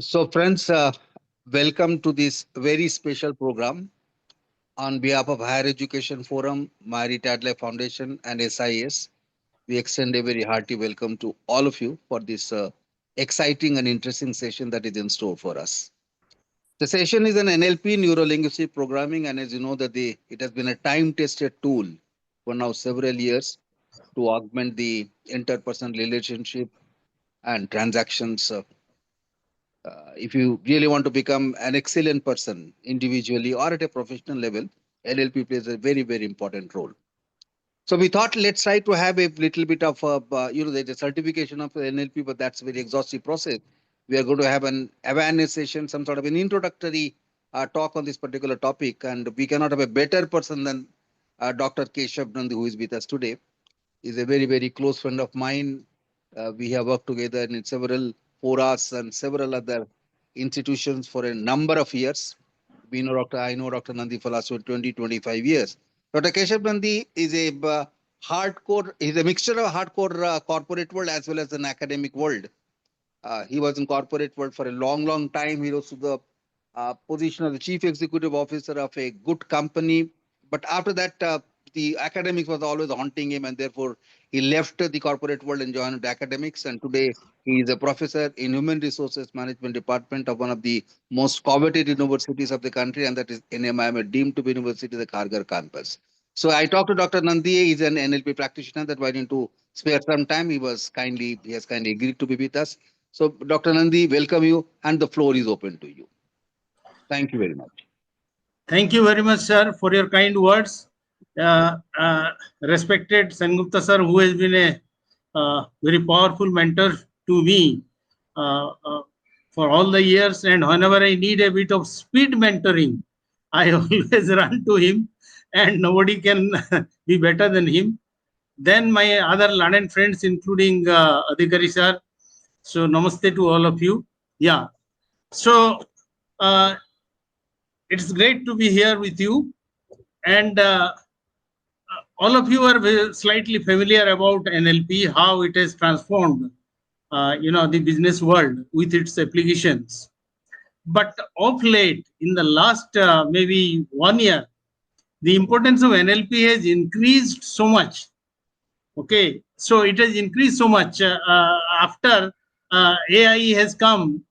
So, friends, welcome to this very special program. On behalf of Higher Education Forum, My Retired Life Foundation, and SIS, we extend a very hearty welcome to all of you for this exciting and interesting session that is in store for us. The session is an NLP, Neuro Linguistic Programming, and as you know, it has been a time-tested tool for now several years to augment the interpersonal relationship and transactions if you really want to become an excellent person individually or at a professional level, NLP plays a very, very important role. So we thought let's try to have a little bit of there's a certification of NLP, but that's a very exhaustive process. We are going to have an awareness session, some sort of an introductory talk on this particular topic, and we cannot have a better person than Dr. Keshab Nandy, who is with us today. He's a very, very close friend of mine. We have worked together in several forums and several other institutions for a number of years. I know Dr. Nandi for last 20, 25 years. Dr. Keshab Nandi is he's a mixture of hardcore corporate world as well as an academic world. He was in corporate world for a long, long time. He rose to the position of the chief executive officer of a good company. But after that, the academics was always haunting him, and therefore he left the corporate world and joined academics. And today he is a professor in human resources management department of one of the most coveted universities of the country, and that is NMIM, deemed to be university, the Kargar campus. So I talked to Dr. Nandi. He's an NLP practitioner. That why I need to spare some time. He has kindly agreed to be with us. So, Dr. Nandi, welcome you, and the floor is open to you. Thank you very much. Thank you very much, sir, for your kind words. Respected Sengupta sir, who has been a very powerful mentor to me for all the years, and whenever I need a bit of speed mentoring, I always run to him, and nobody can be better than him. Then my other learned friends, including Adhikari sir. So, namaste to all of you. Yeah. So, it's great to be here with you, and all of you are slightly familiar about NLP, how it has transformed the business world with its applications. But of late, in the last maybe 1 year, the importance of NLP has increased so much. Okay, so it has increased so much after AI has come.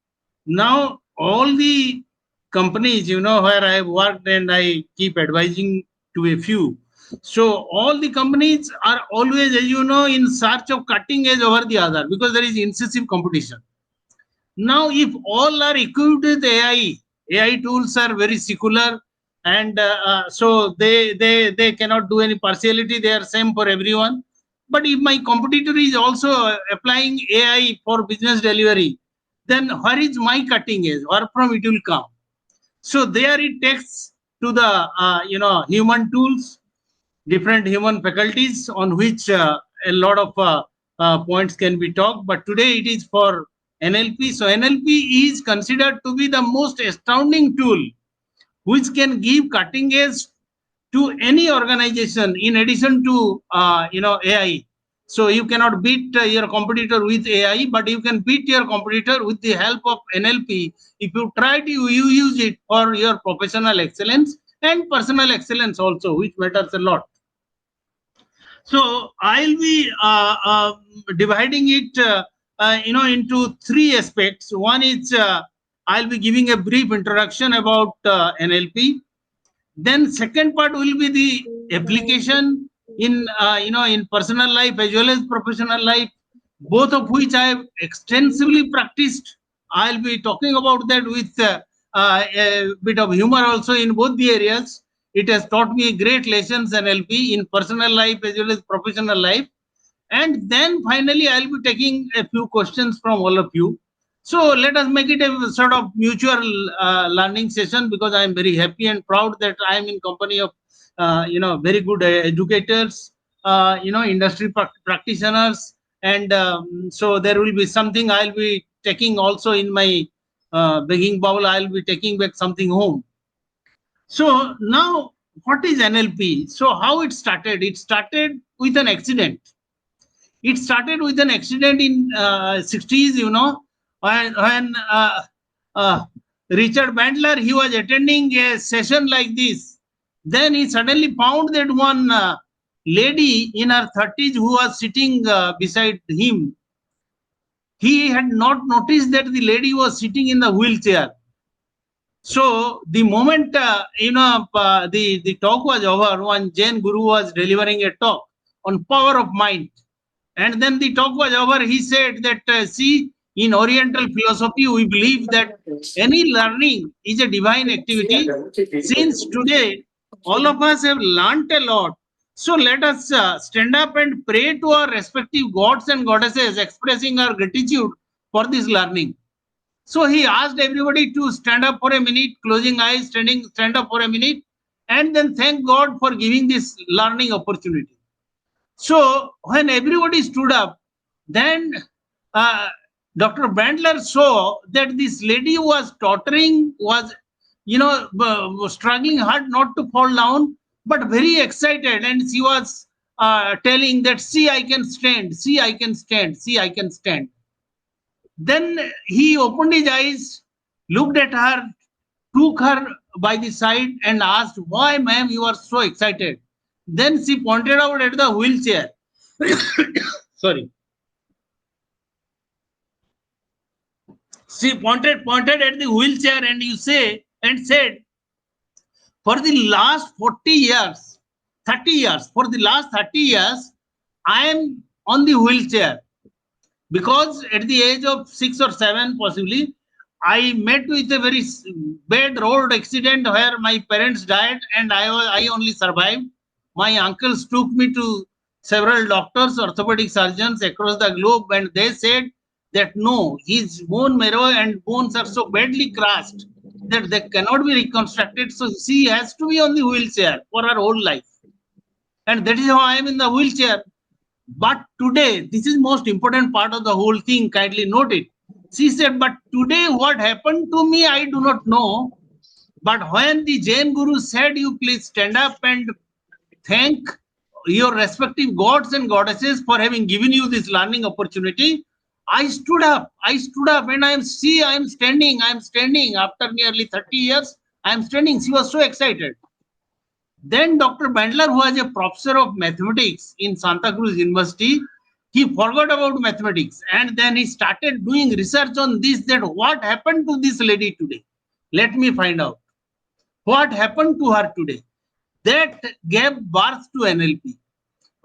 Now all the companies, where I have worked and I keep advising to a few. So all the companies are always, as you know, in search of cutting edge over the other, because there is incessant competition. Now, if all are equipped with AI tools are very secular, and so they cannot do any partiality. They are same for everyone. But if my competitor is also applying AI for business delivery, then where is my cutting edge? Where from it will come? So there it takes to the human tools, different human faculties on which a lot of points can be talked. But today it is for NLP. So NLP is considered to be the most astounding tool which can give cutting edge to any organization in addition to AI. So you cannot beat your competitor with AI, but you can beat your competitor with the help of NLP if you try to use it for your professional excellence and personal excellence also, which matters a lot. So I'll be dividing it, into three aspects. One is I'll be giving a brief introduction about NLP. Then second part will be the application in in personal life as well as professional life, both of which I have extensively practiced. I'll be talking about that with a bit of humor also in both the areas. It has taught me great lessons NLP in personal life as well as professional life. And then finally, I'll be taking a few questions from all of you. So let us make it a sort of mutual learning session, because I am very happy and proud that I am in company of very good educators, industry practitioners, and so there will be something I'll be taking also in my begging bowl. I'll be taking back something home. So now, what is NLP? So how it started? It started with an accident. It started with an accident in 60s, when uh, Richard Bandler, he was attending a session like this. Then he suddenly found that one lady in her 30s who was sitting beside him. He had not noticed that the lady was sitting in the wheelchair. So the moment the talk was over, one Jain Guru was delivering a talk on power of mind, and then the talk was over. He said that see, in Oriental philosophy, we believe that any learning is a divine activity. Since today all of us have learnt a lot, so let us stand up and pray to our respective gods and goddesses, expressing our gratitude for this learning. So he asked everybody to stand up for a minute, closing eyes, stand up for a minute, and then thank God for giving this learning opportunity. So when everybody stood up, then uh, Dr. Bandler saw that this lady was tottering, was struggling hard not to fall down, but very excited, and she was telling that, see, I can stand, see, I can stand, see, I can stand. Then he opened his eyes, looked at her, took her by the side and asked, why, ma'am, you are so excited? Then she pointed out at the wheelchair. Sorry. She pointed at the wheelchair and said, for the last 40 years, 30 years, for the last 30 years, I am on the wheelchair. Because at the age of 6 or 7, possibly, I met with a very bad road accident where my parents died and I only survived. My uncles took me to several doctors, orthopedic surgeons across the globe, and they said that no, his bone marrow and bones are so badly crushed that they cannot be reconstructed. So she has to be on the wheelchair for her whole life. And that is how I am in the wheelchair. But today, this is most important part of the whole thing, kindly note it. She said, but today what happened to me, I do not know. But when the Jain Guru said, you please stand up and thank your respective gods and goddesses for having given you this learning opportunity, I stood up and I am standing after nearly 30 years. I am standing. She was so excited. Then Dr. Bandler, who was a professor of mathematics in Santa Cruz University, he forgot about mathematics and then he started doing research on this, that what happened to this lady today. Let me find out. What happened to her today? That gave birth to NLP.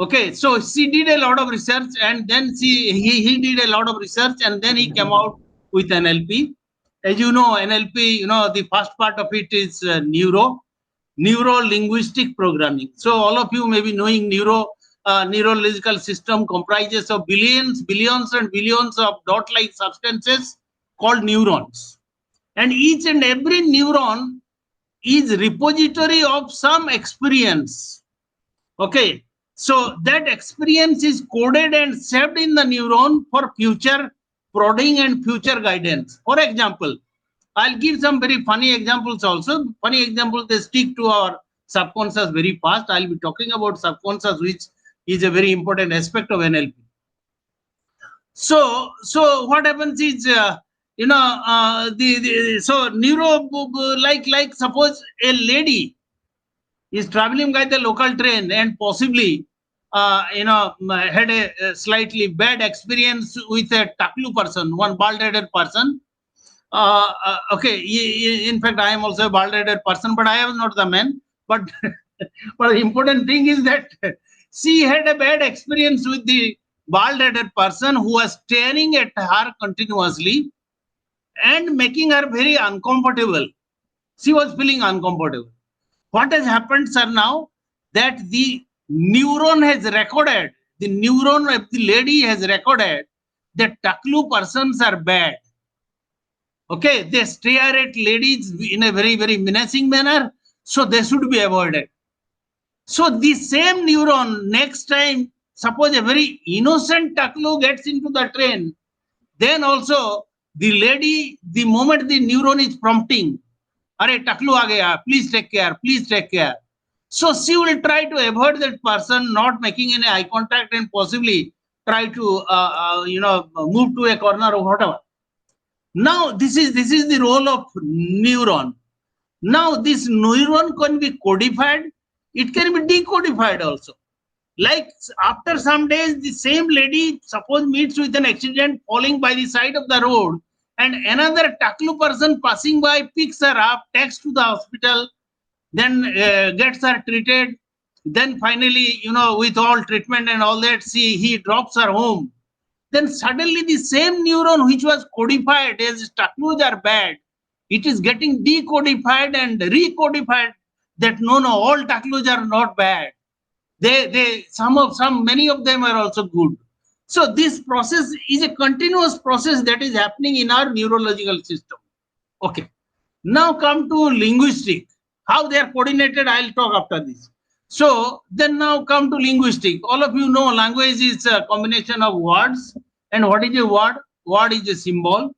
Okay, so she did a lot of research and then he did a lot of research and then he came out with NLP. As you know, NLP, the first part of it is neuro-linguistic programming. So all of you may be knowing neurological system comprises of billions and billions of dot-like substances called neurons. And each and every neuron is repository of some experience. Okay, so that experience is coded and saved in the neuron for future prodding and future guidance. For example, I'll give some very funny examples also. Funny examples, they stick to our subconscious very fast. I'll be talking about subconscious, which is a very important aspect of NLP. So what happens is, so neuro, like suppose a lady is traveling by the local train and possibly, had a slightly bad experience with a taklu person, one bald-headed person. Okay, in fact, I am also a bald-headed person, but I am not the man. But but the important thing is that she had a bad experience with the bald-headed person who was staring at her continuously and making her very uncomfortable. She was feeling uncomfortable. What has happened, sir, now that the neuron has recorded, the neuron of the lady has recorded that taklu persons are bad. Okay, they stare at ladies in a very, very menacing manner, so they should be avoided. So the same neuron, next time, suppose a very innocent taklu gets into the train, then also the lady, the moment the neuron is prompting, "Are taklu aa gaya, please take care, please take care." So she will try to avoid that person, not making any eye contact and possibly try to, move to a corner or whatever. Now this is the role of neuron. Now this neuron can be codified, it can be decodified also. Like after some days, the same lady suppose meets with an accident falling by the side of the road, and another Taklu person passing by picks her up, takes to the hospital, then gets her treated. Then finally, with all treatment and all that, he drops her home. Then suddenly the same neuron which was codified as Taklus are bad, it is getting decodified and recodified that no, all Taklus are not bad. They some many of them are also good. So this process is a continuous process that is happening in our neurological system. Okay. Now come to linguistic. How they are coordinated, I'll talk after this. So then now come to linguistic. All of you know language is a combination of words. And what is a word? Word is a symbol.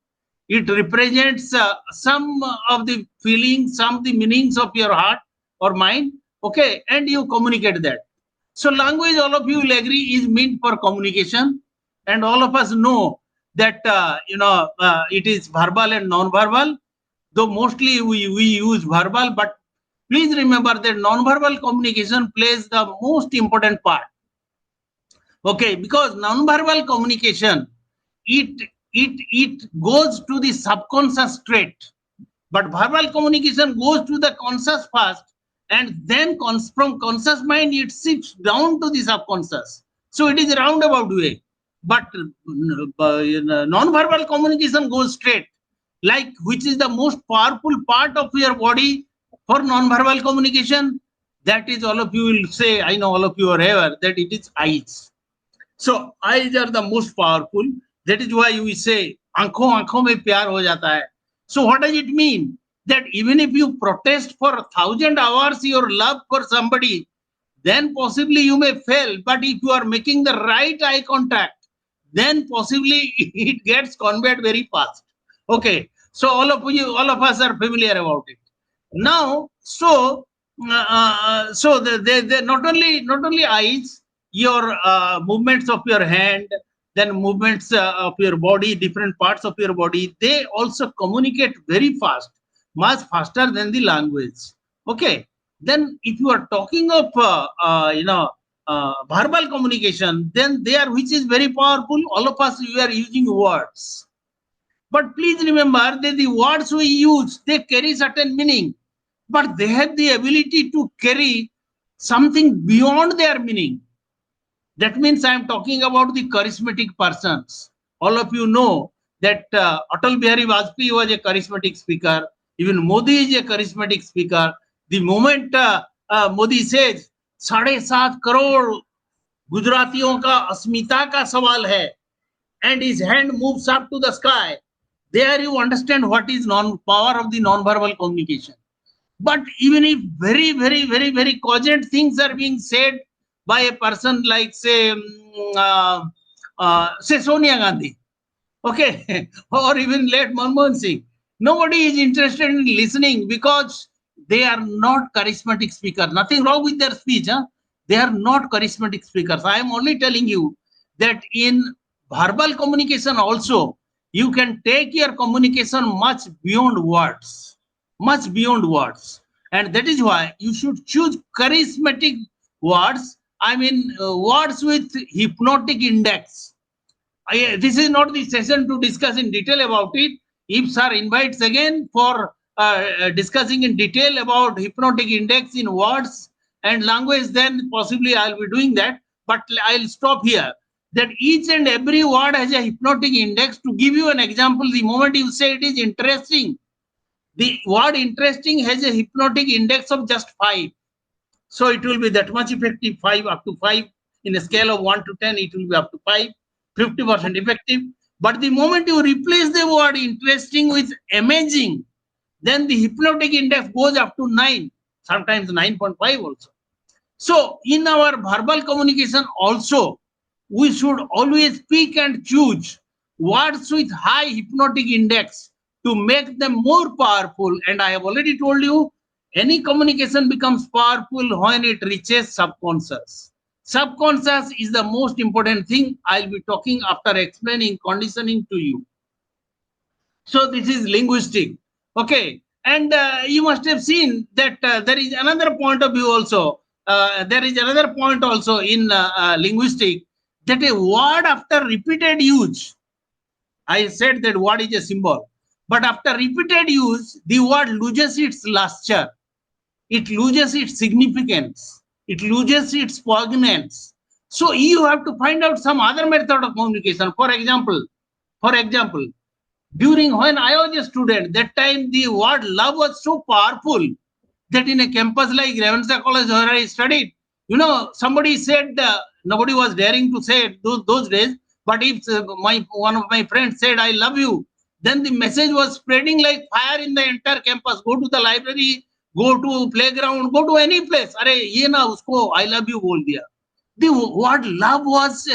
It represents some of the feelings, some of the meanings of your heart or mind. Okay. And you communicate that. So language, all of you will agree, is meant for communication. And all of us know that, it is verbal and non-verbal, though mostly we use verbal, but please remember that non-verbal communication plays the most important part. Okay, because non-verbal communication, it goes to the subconscious trait, but verbal communication goes to the conscious first, and then from conscious mind it shifts down to the subconscious. So it is a roundabout way, but non-verbal communication goes straight. Like, which is the most powerful part of your body for non-verbal communication? That is, all of you will say, I know all of you are aware that it is eyes. So eyes are the most powerful. That is why we say, आंखों आंखों में प्यार हो जाता hai. So what does it mean? That even if you protest for 1,000 hours your love for somebody, then possibly you may fail. But if you are making the right eye contact, then possibly it gets conveyed very fast. Okay. So all of us are familiar about it. Now, so the not only eyes, your movements of your hand, then movements of your body, different parts of your body, they also communicate very fast, much faster than the language. Okay. Then if you are talking of verbal communication, then there, which is very powerful, all of us, we are using words. But please remember that the words we use, they carry certain meaning, but they have the ability to carry something beyond their meaning. That means I am talking about the charismatic persons. All of you know that Atal Bihari Vajpayee was a charismatic speaker. Even Modi is a charismatic speaker. The moment Modi says, 7.5 crore गुजरातियों का अस्मिता का सवाल है, and his hand moves up to the sky, there you understand what is power of the non-verbal communication. But even if very, very, very, very cogent things are being said by a person like, say Sonia Gandhi, okay, or even late Manmohan Singh, nobody is interested in listening because they are not charismatic speakers. Nothing wrong with their speech. Huh? They are not charismatic speakers. I am only telling you that in verbal communication also, you can take your communication much beyond words, much beyond words. And that is why you should choose charismatic words. I mean, words with hypnotic index. This is not the session to discuss in detail about it. If sir invites again for discussing in detail about hypnotic index in words and language, then possibly I'll be doing that. But I'll stop here. That each and every word has a hypnotic index. To give you an example, the moment you say it is interesting, the word interesting has a hypnotic index of just 5. So it will be that much effective, 5 up to 5. In a scale of 1 to 10, it will be up to 5, 50% effective. But the moment you replace the word interesting with amazing, then the hypnotic index goes up to 9, sometimes 9.5 also. So in our verbal communication also, we should always pick and choose words with high hypnotic index to make them more powerful. And I have already told you, any communication becomes powerful when it reaches subconscious. Subconscious is the most important thing. I'll be talking after explaining conditioning to you. So this is linguistic. Okay. And you must have seen that there is another point of view also. There is another point also in linguistic, that a word after repeated use, I said that word is a symbol, but after repeated use, the word loses its luster, it loses its significance, it loses its poignance. So you have to find out some other method of communication. For example, during when I was a student, that time the word love was so powerful that in a campus like Ravensa College where I studied, somebody said, nobody was daring to say it those days, but if my one of my friends said I love you, then the message was spreading like fire in the entire campus. Go to the library, go to playground, go to any place. Are ye na usko I love you bol diya. The word love was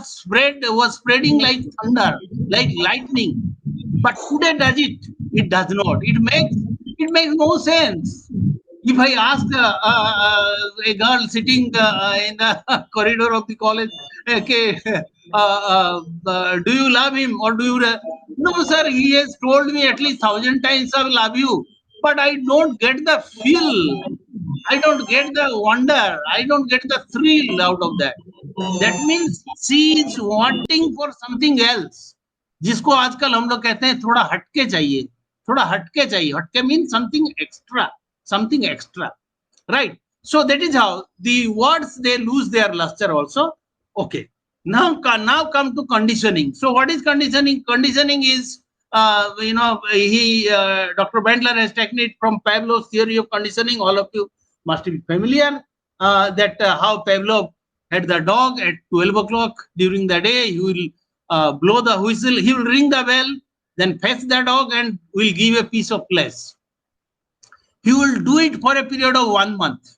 spreading like thunder, like lightning. But today does it? It does not. It makes no sense. If I ask a girl sitting in the corridor of the college, okay, do you love him or do you? No, sir. He has told me at least 1,000 times I love you, but I don't get the feel. I don't get the wonder. I don't get the thrill out of that. That means she is wanting for something else, जिसको आजकल हम लोग कहते हैं थोड़ा हटके चाहिए, थोड़ा हटके चाहिए. हटके means something extra, right? So that is how the words they lose their luster also. Okay. Now come to conditioning. So what is conditioning? Conditioning is Dr. Bendler has taken it from Pavlov's theory of conditioning. All of you must be familiar that how Pavlov had the dog at 12 o'clock during the day. He will blow the whistle, he will ring the bell, then fetch the dog and will give a piece of flesh. He will do it for a period of 1 month.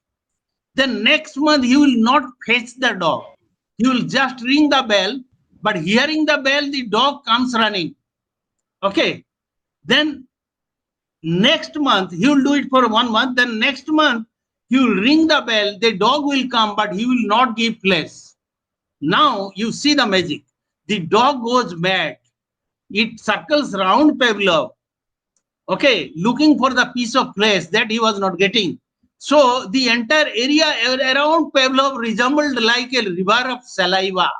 Then next month he will not fetch the dog. He will just ring the bell, but hearing the bell, the dog comes running. Okay. Then next month he will do it for 1 month. Then next month he will ring the bell, the dog will come, but he will not give flesh. Now you see the magic. The dog goes mad. It circles round Pavlov, okay, looking for the piece of flesh that he was not getting. So the entire area around Pavlov resembled like a river of saliva.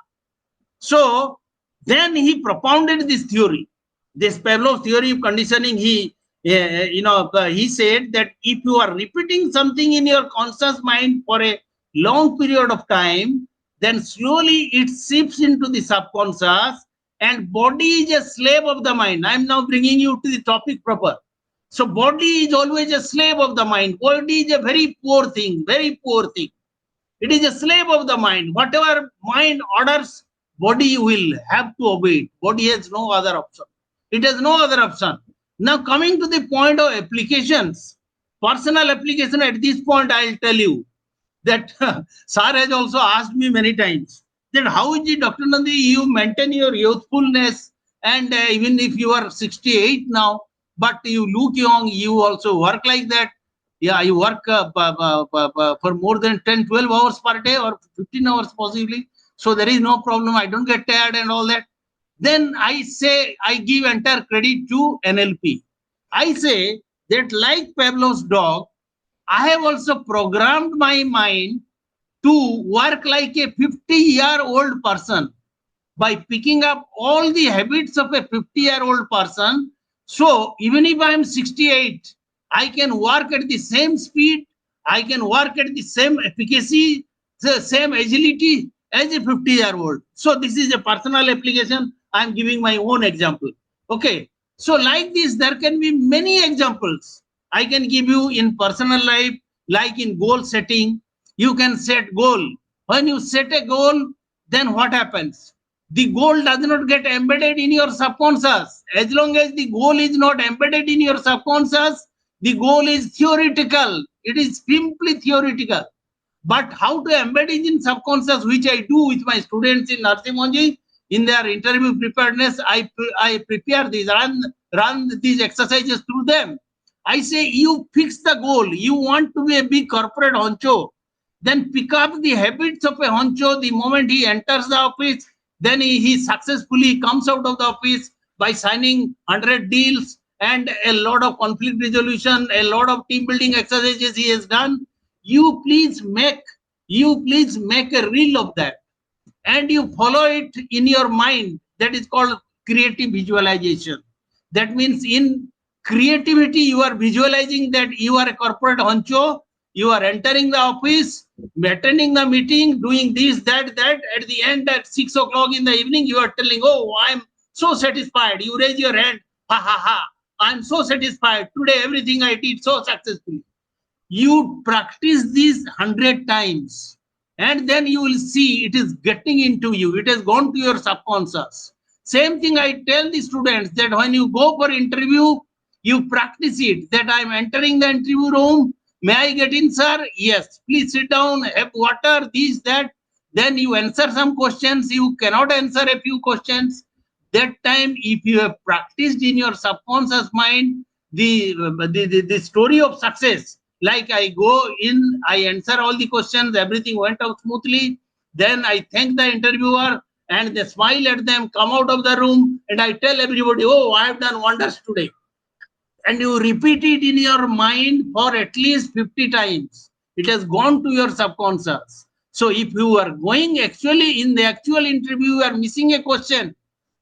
So then he propounded this theory, this Pavlov's theory of conditioning. He said that if you are repeating something in your conscious mind for a long period of time, then slowly it seeps into the subconscious, and body is a slave of the mind. I am now bringing you to the topic proper. So body is always a slave of the mind. Body is a very poor thing, very poor thing. It is a slave of the mind. Whatever mind orders, body will have to obey it. Body has no other option. It has no other option. Now coming to the point of applications, personal application at this point, I'll tell you that Sir has also asked me many times that how is it, Dr. Nandy, you maintain your youthfulness, and even if you are 68 now, but you look young, you also work like that. Yeah, you work for more than 10, 12 hours per day or 15 hours possibly. So there is no problem. I don't get tired and all that. Then I say, I give entire credit to NLP. I say that like Pavlov's dog, I have also programmed my mind to work like a 50-year-old person by picking up all the habits of a 50-year-old person. So even if I am 68, I can work at the same speed, I can work at the same efficacy, the same agility as a 50-year-old. So this is a personal application. I am giving my own example. Okay. So like this, there can be many examples. I can give you in personal life, like in goal setting. You can set goal. When you set a goal, then what happens? The goal does not get embedded in your subconscious. As long as the goal is not embedded in your subconscious, the goal is theoretical. It is simply theoretical. But how to embed it in subconscious, which I do with my students in Narsimonji, in their interview preparedness, I prepare these, run these exercises through them. I say, you fix the goal. You want to be a big corporate honcho. Then pick up the habits of a honcho the moment he enters the office. Then he successfully comes out of the office. by signing 100 deals and a lot of conflict resolution, a lot of team building exercises he has done. You please make a reel of that and you follow it in your mind. That is called creative visualization. That means in creativity you are visualizing that you are a corporate honcho, you are entering the office, attending the meeting, doing this, that. At the end, at 6 o'clock in the evening, you are telling, oh, I'm so satisfied. You raise your hand, ha ha ha, I'm so satisfied today, everything I did so successfully. You practice this 100 times and then you will see it is getting into you, it has gone to your subconscious. Same thing I tell the students, that when you go for interview, you practice it, that I'm entering the interview room, may I get in, sir? Yes, please sit down, have water, this, that. Then you answer some questions, you cannot answer a few questions. That time, if you have practiced in your subconscious mind the story of success, like I go in, I answer all the questions, everything went out smoothly, then I thank the interviewer and they smile at them, come out of the room, and I tell everybody, oh, I have done wonders today. And you repeat it in your mind for at least 50 times. It has gone to your subconscious. So if you are going actually in the actual interview, you are missing a question,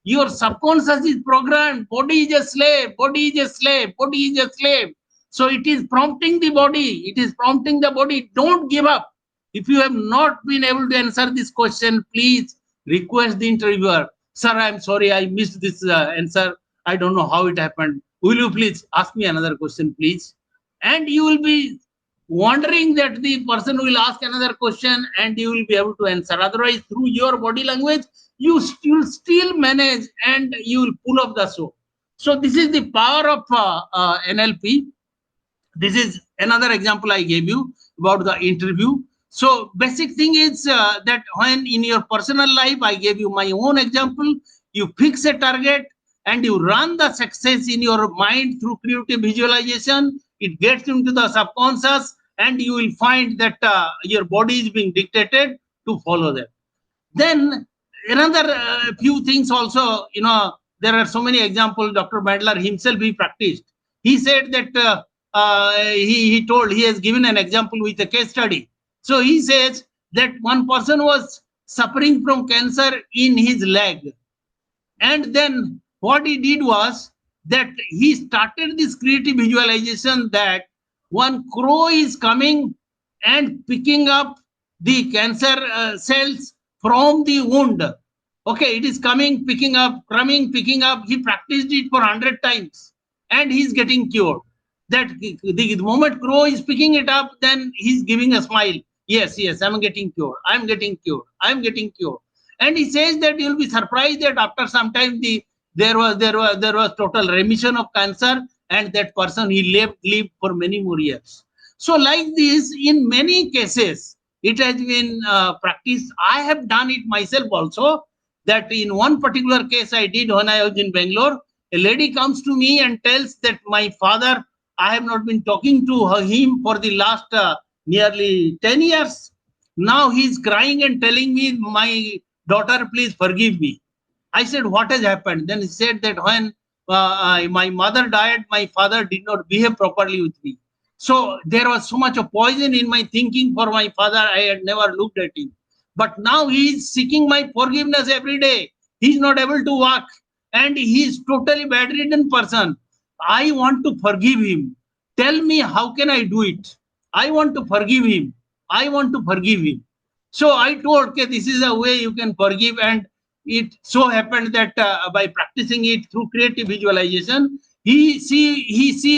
your subconscious is programmed, body is a slave, body is a slave, body is a slave. So it is prompting the body, it is prompting the body, don't give up. If you have not been able to answer this question, please request the interviewer, sir, I'm sorry, I missed this answer, I don't know how it happened, will you please ask me another question, please? And you will be wondering that the person will ask another question and you will be able to answer. Otherwise, through your body language, you will still manage and you will pull off the show. So this is the power of NLP. This is another example I gave you about the interview. So basic thing is that when in your personal life, I gave you my own example, you fix a target and you run the success in your mind through creative visualization, it gets into the subconscious and you will find that your body is being dictated to follow that. Then another few things also, there are so many examples. Dr. Bandler himself, he practiced. He said that he has given an example with a case study. So he says that one person was suffering from cancer in his leg. And then what he did was that he started this creative visualization that one crow is coming and picking up the cancer cells from the wound. Okay, it is coming, picking up, coming, picking up. He practiced it for 100 times and he's getting cured. That the moment crow is picking it up, then he's giving a smile. Yes, yes, I'm getting cured. I'm getting cured. I'm getting cured. And he says that you'll be surprised that after some time there was total remission of cancer, and that person he lived for many more years. So like this, in many cases, it has been practiced. I have done it myself also. That in one particular case I did when I was in Bangalore, a lady comes to me and tells that my father, I have not been talking to him for the last nearly 10 years. Now he's crying and telling me, my daughter, please forgive me. I said, what has happened? Then he said that when my mother died, my father did not behave properly with me. So there was so much of poison in my thinking for my father, I had never looked at him. But now he is seeking my forgiveness every day. He is not able to walk and he is totally bedridden person. I want to forgive him. Tell me, how can I do it? I want to forgive him. I want to forgive him. So I told, okay, this is a way you can forgive. And it so happened that by practicing it through creative visualization, he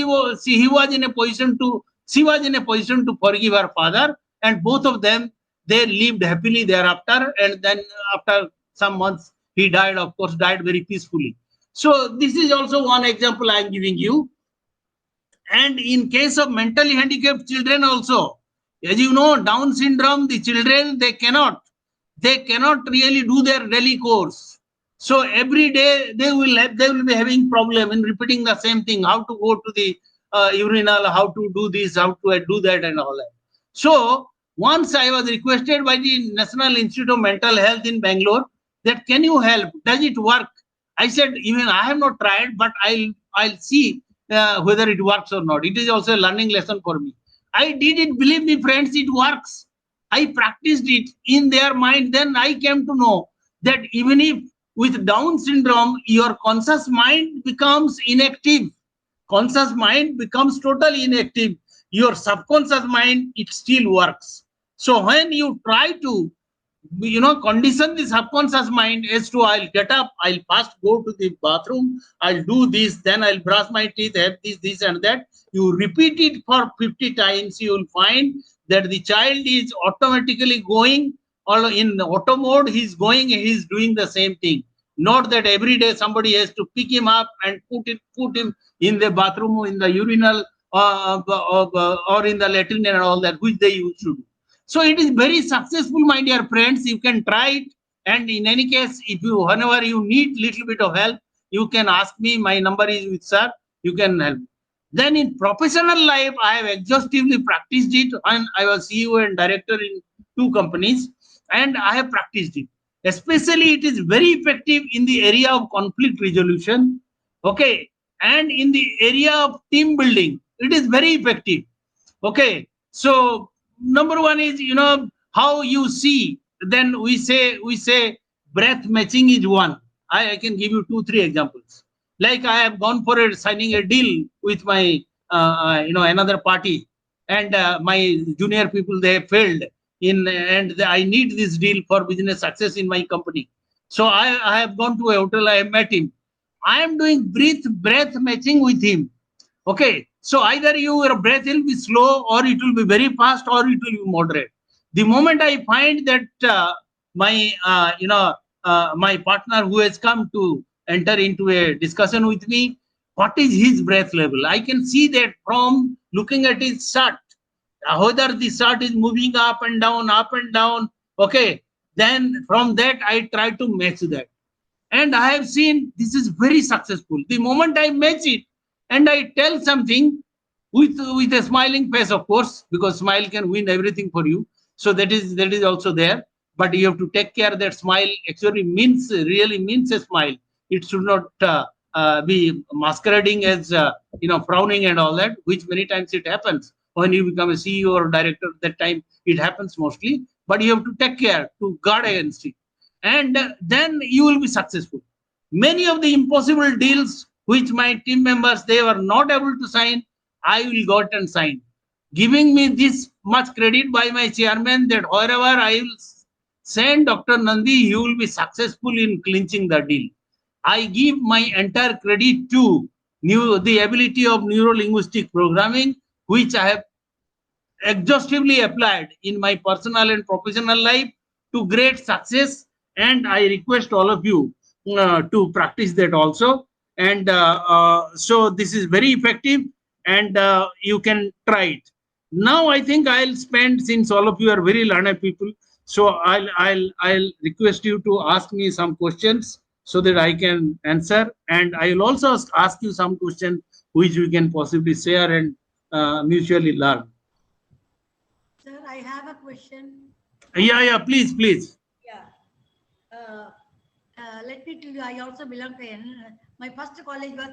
was in a position to, she was in a position to forgive her father, and both of them, they lived happily thereafter. And then after some months, he died, of course, died very peacefully. So this is also one example I am giving you. And in case of mentally handicapped children also, as you know, Down syndrome, the children, they cannot really do their daily course. So every day they will be having problem in repeating the same thing, how to go to the urinal, how to do this, how to do that, and all that. So once I was requested by the National Institute of Mental Health in Bangalore that, can you help? Does it work? I said, even I have not tried, but I'll see whether it works or not. It is also a learning lesson for me. I did it. Believe me, friends, it works. I practiced it in their mind. Then I came to know that even if with Down syndrome, your conscious mind becomes inactive. Conscious mind becomes totally inactive. Your subconscious mind, it still works. So when you try to condition the subconscious mind as to, I'll get up, I'll first go to the bathroom, I'll do this, then I'll brush my teeth, have this and that. You repeat it for 50 times, you will find that the child is automatically going, or in auto mode he's going, he's doing the same thing. Not that every day somebody has to pick him up and put him in the bathroom or in the urinal, or in the latrine and all that, which they used to do. So it is very successful, my dear friends. You can try it. And in any case, if you, whenever you need little bit of help, you can ask me. My number is with sir. You can help. Then in professional life, I have exhaustively practiced it, and I was CEO and director in 2 companies, and I have practiced it. Especially, it is very effective in the area of conflict resolution. Okay, and in the area of team building, it is very effective. Okay, so number one is, how you see. Then we say breath matching is one. I can give you 2 3 examples. Like, I have gone for signing a deal with my another party, and my junior people, they have failed in, and I need this deal for business success in my company. So I have gone to a hotel, I have met him, I am doing breath matching with him. Okay, so either your breath will be slow, or it will be very fast, or it will be moderate. The moment I find that my my partner who has come to enter into a discussion with me, what is his breath level? I can see that from looking at his shirt, whether the shirt is moving up and down, up and down. Okay, then from that I try to match that, and I have seen this is very successful. The moment I match it and I tell something with a smiling face, of course, because smile can win everything for you. So that is also there. But you have to take care that smile actually really means a smile. It should not be masquerading as frowning and all that, which many times it happens when you become a CEO or director. That time it happens mostly, but you have to take care to guard against it, and then you will be successful. Many of the impossible deals which my team members, they were not able to sign, I will got and signed, giving me this much credit by my chairman that wherever I will send Dr. Nandy, he will be successful in clinching the deal. I give my entire credit to the ability of neuro linguistic programming, which I have exhaustively applied in my personal and professional life to great success. And I request all of you to practice that also. And so this is very effective, and you can try it. Now I think I'll spend, since all of you are very learned people, so I'll request you to ask me some questions so that I can answer, and I will also ask you some questions which we can possibly share and mutually learn. Sir, I have a question. Yeah, please. Yeah. Uh, Let me tell you, I also belong to my first college was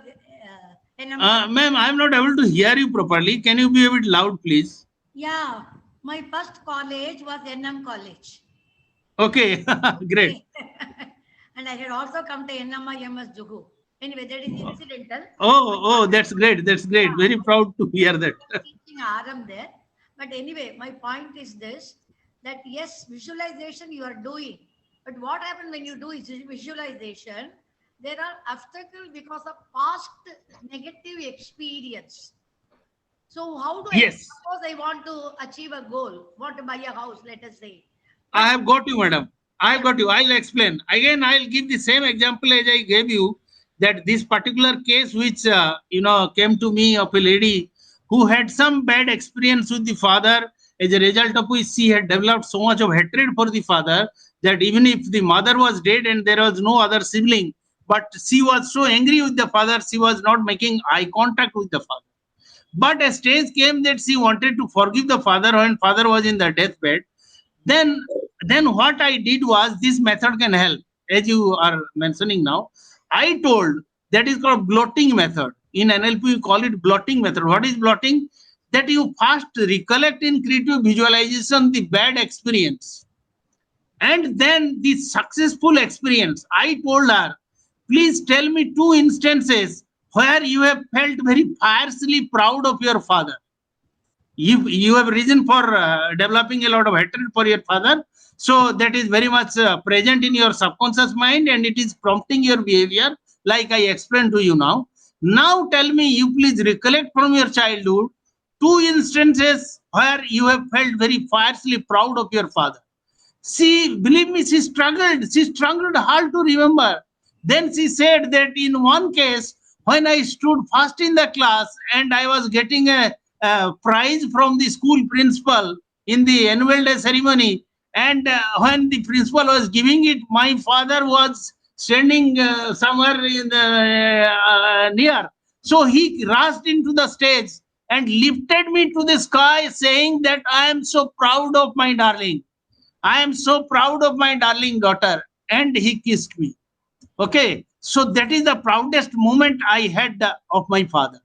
NM. Ma'am, I'm not able to hear you properly. Can you be a bit loud, please? Yeah, my first college was NM College. Okay, great. And I had also come to NMIMS Juhu. Anyway, that is incidental. Oh, that's great. Yeah, Very proud to hear that. teaching RM there. But anyway, my point is this, that yes, visualization you are doing. But what happens when you do visualization? There are obstacles because of past negative experience. So how do I, Yes, suppose I want to achieve a goal, want to buy a house, let us say. I But have got you, madam. I have yeah, got you. I'll explain. Again, I'll give the same example as I gave you, that this particular case which came to me, of a lady who had some bad experience with the father, as a result of which she had developed so much of hatred for the father that even if the mother was dead and there was no other sibling, but she was so angry with the father, she was not making eye contact with the father. But a stage came that she wanted to forgive the father when father was in the deathbed. Then then what I did was, this method can help, as you are mentioning now. I told that is called blotting method. In NLP, we call it blotting method. What is blotting? That you first recollect in creative visualization the bad experience and then the successful experience. I told her, please tell me two instances where you have felt very fiercely proud of your father. You have reason for developing a lot of hatred for your father, so that is very much present in your subconscious mind and it is prompting your behavior like I explained to you now tell me, you please recollect from your childhood two instances where you have felt very fiercely proud of your father. She, believe me, she struggled hard to remember. Then she said that in one case, when I stood first in the class and I was getting a prize from the school principal in the annual day ceremony, and when the principal was giving it, my father was standing somewhere in the near. So he rushed into the stage and lifted me to the sky, saying that I am so proud of my darling. I am so proud of my darling daughter. And he kissed me. Okay. So that is the proudest moment I had of my father.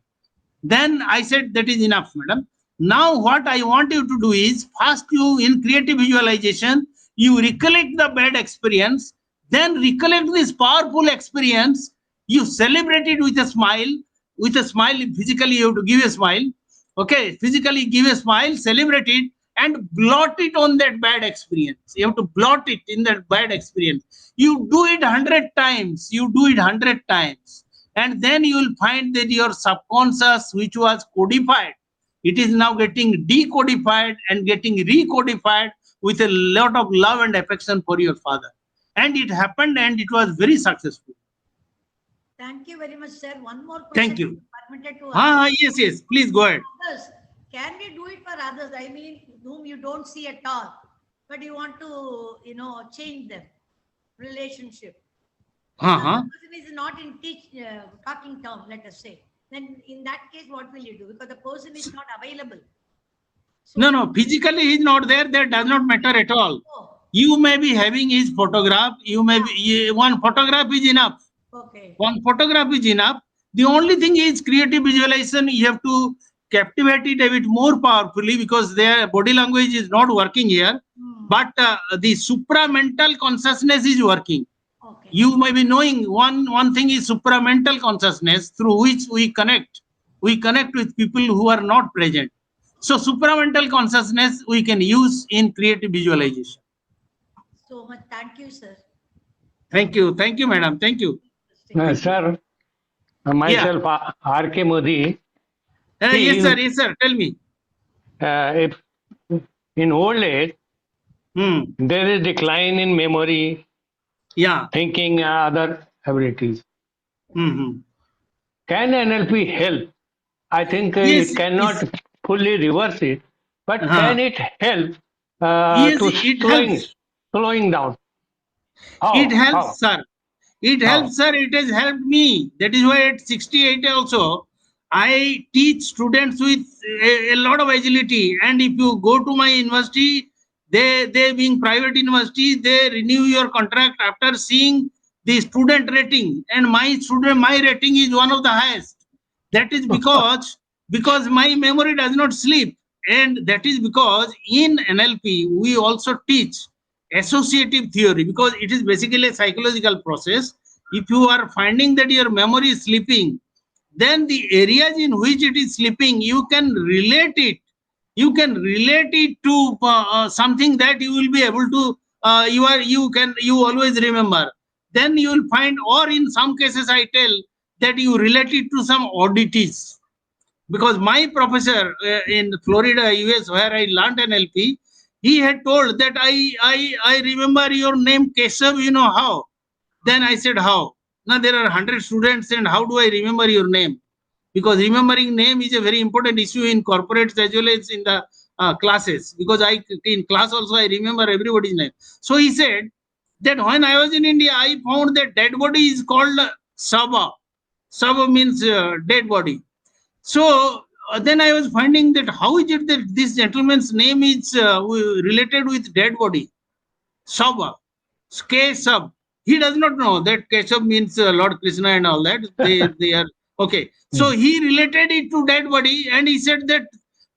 Then I said, that is enough, madam. Now, what I want you to do is first, you in creative visualization, you recollect the bad experience, then recollect this powerful experience, you celebrate it with a smile. With a smile, physically, you have to give a smile. Okay, physically give a smile, celebrate it, and blot it on that bad experience. You have to blot it in that bad experience. You do it 100 times. You do it 100 times. And then you will find that your subconscious, which was codified, it is now getting decodified and getting recodified with a lot of love and affection for your father. And it happened and it was very successful. Thank you very much, sir. One more question. Thank you. Permitted to ask. Yes. Please go ahead. Others. Can we do it for others? I mean, whom you don't see at all, but you want to, change them. Relationship. The person is not in talking term, let us say. Then in that case, what will you do? Because the person is not available. So No, physically he is not there. That does not matter at all. Oh, You may be having his photograph. You may be, one photograph is enough. okay. One photograph is enough. The only thing is creative visualization. You have to captivate it a bit more powerfully because their body language is not working here. But the supramental consciousness is working. Okay. You may be knowing one thing is supramental consciousness through which we connect. We connect with people who are not present. So supramental consciousness we can use in creative visualization. So much. Thank you, sir. Thank you, madam. Thank you. Sir, myself, R.K. Modi. Yes, sir. Tell me. If in old age there is decline in memory, thinking, other abilities, can NLP help? I think Yes, it cannot fully reverse it, but can it help yes, to it helps. slowing down? How? It helps, How? sir. It How? helps, sir. It has helped me. That is why at 68 also, I teach students with a lot of agility. And if you go to my university, they being private university, they renew your contract after seeing the student rating. And my rating is one of the highest. That is because my memory does not sleep. And that is because in NLP, we also teach associative theory because it is basically a psychological process. If you are finding that your memory is sleeping, then the areas in which it is sleeping, you can relate it. You can relate it to something that you will be able to. You always remember. Then you will find, or in some cases, I tell that you relate it to some oddities. Because my professor in Florida, US, where I learned NLP, he had told that I remember your name Keshab, you know how? Then I said, how? Now there are 100 students and how do I remember your name? Because remembering name is a very important issue in corporates as well as in the classes. Because in class also I remember everybody's name. So he said that when I was in India, I found that dead body is called Saba. Saba means dead body. So then I was finding that how is it that this gentleman's name is related with dead body? Saba. Keshab. He does not know that Keshab means Lord Krishna and all that. They are okay. So Hmm. he related it to dead body, and he said that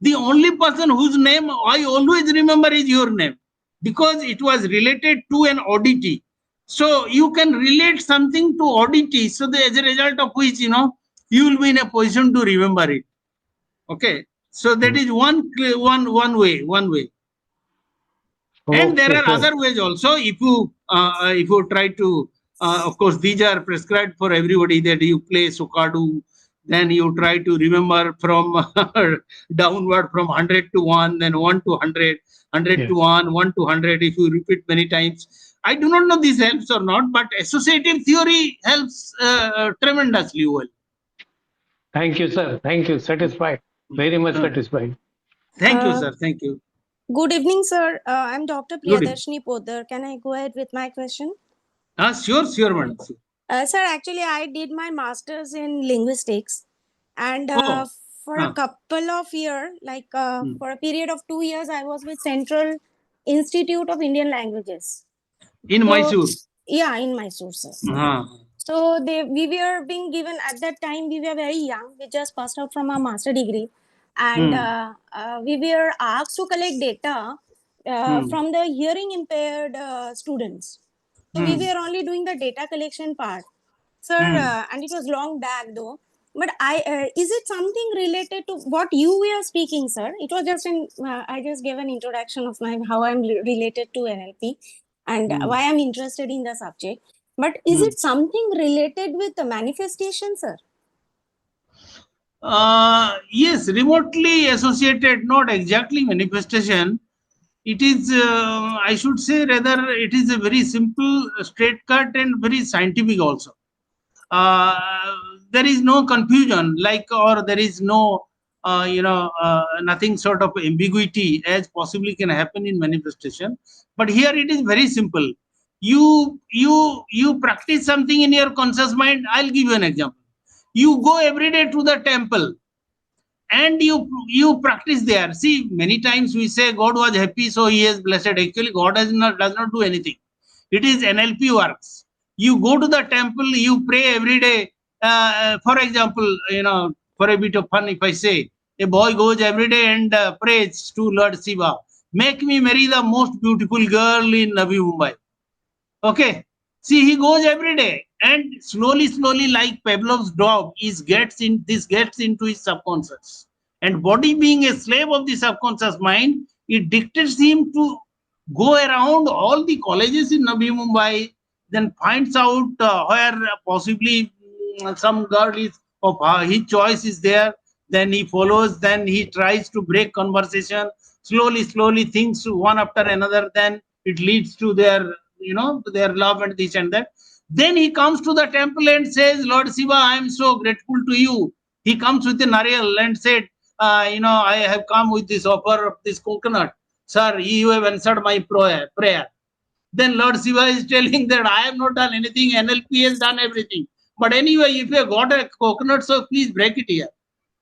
the only person whose name I always remember is your name, because it was related to an oddity. So you can relate something to oddity. So as a result of which, you will be in a position to remember it. Okay. So that Hmm. is one way. And there Okay, are sir. other ways also. If you try to, of course, these are prescribed for everybody, that you play sukadu, then you try to remember from downward from 100 to 1, then 1 to 100, 100 to Yes. 1, 1 to 100. If you repeat many times, I do not know this helps or not, but associative theory helps tremendously well. Thank you, sir. Thank you. Satisfied. Very much Uh, satisfied. Thank you, Uh, sir. Thank you. Good evening, sir. I'm Dr. Good evening. Priyadarshini Poddar. Can I go ahead with my question? Sure, madam. Sir, actually, I did my master's in linguistics, and Oh, for a uh, couple of years, like hmm. for a period of 2 years, I was with Central Institute of Indian Languages. In So, Mysore. yeah, in Mysore, sir. Uh, So we were being given at that time. We were very young. We just passed out from our master degree, and hmm, we were asked to collect data hmm, from the hearing impaired students. So we hmm, were only doing the data collection part, sir, hmm. and it was long back though. But I is it something related to what you were speaking, sir? It was just in I just gave an introduction of my how I'm related to NLP and Hmm. why I'm interested in the subject. But is Hmm. it something related with the manifestation, sir? Yes, remotely associated, not exactly manifestation. It is, I should say, rather, it is a very simple, straight cut, and very scientific also. uh, there is no confusion, like, or there is no nothing sort of ambiguity as possibly can happen in manifestation. But here it is very simple. You practice something in your conscious mind. I'll give you an example. You go every day to the temple, and you practice there. See, many times we say God was happy, so he is blessed. Actually, God does not do anything. It is NLP works. You go to the temple, you pray every day. For example, for a bit of fun, if I say a boy goes every day and prays to Lord Shiva, make me marry the most beautiful girl in Navi Mumbai. Okay. See, he goes every day, and slowly, like Pavlov's dog, gets into his subconscious. And body being a slave of the subconscious mind, it dictates him to go around all the colleges in Navi Mumbai, then finds out where possibly some girl is of his choice is there. Then he follows. Then he tries to break conversation. Slowly, things one after another. Then it leads to their to their love and this and that. Then he comes to the temple and says, Lord Shiva, I am so grateful to you. He comes with a nariyal and said, I have come with this offer of this coconut. Sir, you have answered my prayer. Then Lord Shiva is telling that I have not done anything, NLP has done everything. But anyway, if you have got a coconut, so please break it here.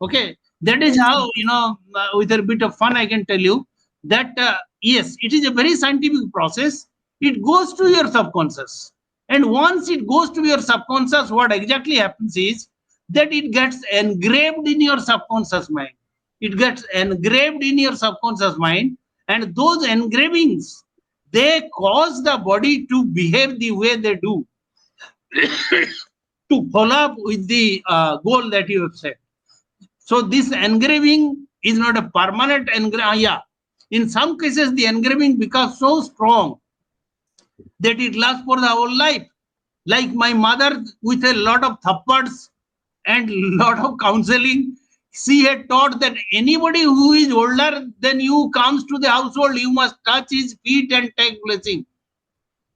Okay, that is Yes, sir. how, with a bit of fun, I can tell you that yes, it is a very scientific process. It goes to your subconscious. And once it goes to your subconscious, what exactly happens is that it gets engraved in your subconscious mind. It gets engraved in your subconscious mind, and those engravings, they cause the body to behave the way they do to follow up with the goal that you have set. So this engraving is not a permanent engraving. Yeah, in some cases the engraving becomes so strong that it lasts for the whole life. Like my mother, with a lot of thappads and lot of counseling, she had taught that anybody who is older than you comes to the household, you must touch his feet and take blessing.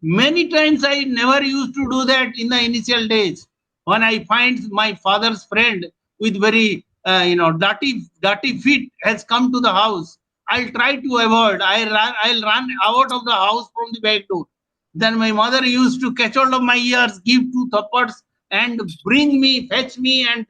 Many times I never used to do that in the initial days. When I find my father's friend with very dirty feet has come to the house, I'll try to avoid. I'll run out of the house from the back door. Then my mother used to catch hold of my ears, give two thuppards, and bring me, fetch me, and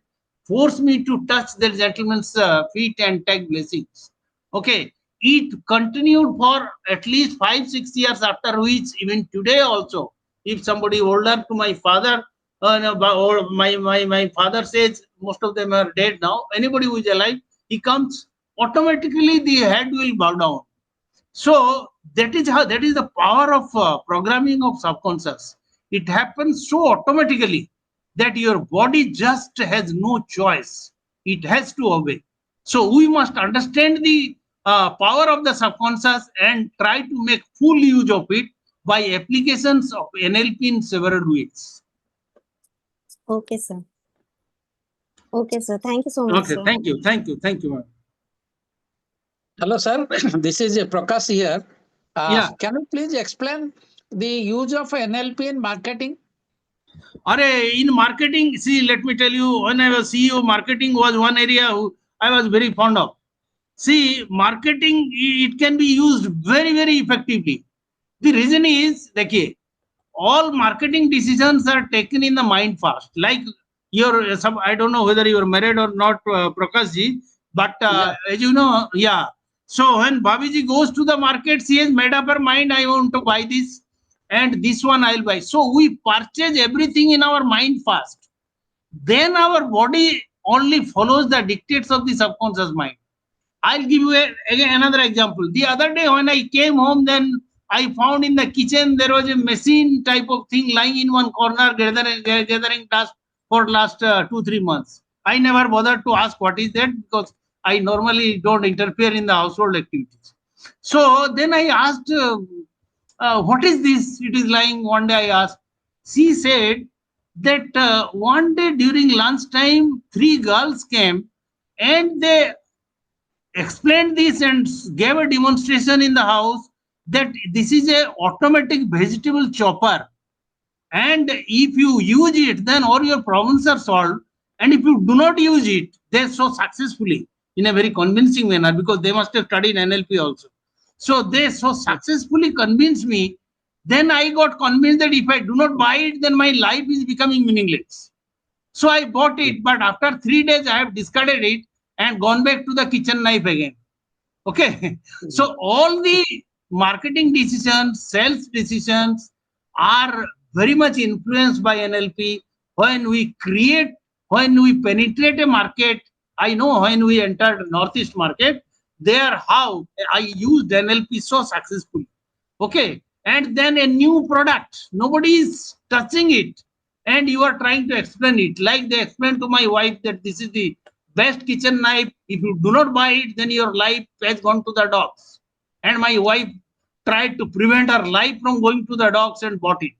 force me to touch the gentleman's feet and take blessings. Okay, it continued for at least 5 6 years, after which even today also If somebody older to my father, no, or my father says, most of them are dead now. Anybody who is alive, he comes, automatically the head will bow down. So that is the power of programming of subconscious. It happens so automatically that your body just has no choice. It has to obey. So we must understand the power of the subconscious and try to make full use of it by applications of NLP in several ways. Okay, sir. Okay, sir. Thank you so much, Okay, sir. thank you, ma'am. Hello, sir. This is Prakash here. Yeah. Can you please explain the use of NLP in marketing? In marketing, see, let me tell you, when I was CEO, marketing was one area I was very fond of. See, marketing, it can be used very, very effectively. The reason is, okay, all marketing decisions are taken in the mind first. Like I don't know whether you are married or not, Prakash ji, but as you know, yeah. So when Bhabiji goes to the market, she has made up her mind, I want to buy this and this one I'll buy. So we purchase everything in our mind first. Then our body only follows the dictates of the subconscious mind. I'll give you again another example. The other day when I came home, then I found in the kitchen there was a machine type of thing lying in one corner, gathering dust for last 2-3 months. I never bothered to ask what is that, because I normally don't interfere in the household activities. So then I asked, what is this? It is lying. One day I asked. She said that one day during lunchtime, 3 girls came and they explained this and gave a demonstration in the house that this is a automatic vegetable chopper, and if you use it, then all your problems are solved. And if you do not use it, they so successfully in a very convincing manner, because they must have studied NLP also. So they so successfully convinced me. Then I got convinced that if I do not buy it, then my life is becoming meaningless. So I bought it, but after 3 days, I have discarded it and gone back to the kitchen knife again. Okay. So all the marketing decisions, sales decisions are very much influenced by NLP. When we penetrate a market, I know when we entered Northeast market, there how I used NLP so successfully. Okay. And then a new product, nobody is touching it, and you are trying to explain it. Like they explained to my wife that this is the best kitchen knife. If you do not buy it, then your life has gone to the dogs. And my wife tried to prevent her life from going to the dogs and bought it.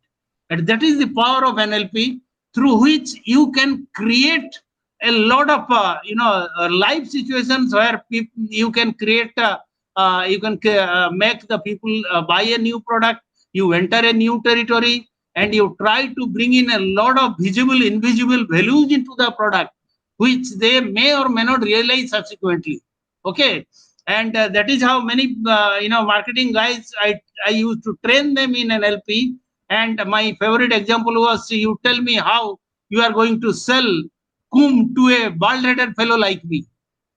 And that is the power of NLP, through which you can create a lot of life situations where you can create make the people buy a new product. You enter a new territory and you try to bring in a lot of visible, invisible values into the product, which they may or may not realize subsequently. Okay. And that is how many marketing guys I used to train them in NLP. And my favorite example was, you tell me how you are going to sell cum to a bald-headed fellow like me.